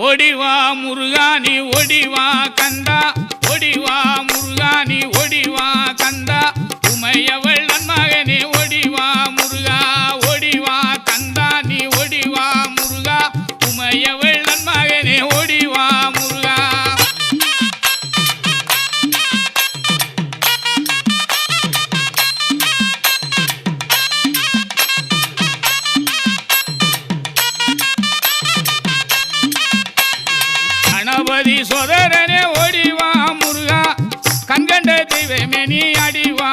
ஓடிவா முருகானி ஓடிவா கந்தா ஓடிவா முருகானி ஓடிவா கந்தா உமையவள் நன்மகனே ஓடிவா முருகா ஓடிவா கந்தா நீ ஓடிவா முருகா உமையவள் நன்மகனே ஓடிவா முருகா கணபதி சோதரனே ஓடிவா முருகா கண்கண்ட தெய்வமே நீ அடிவா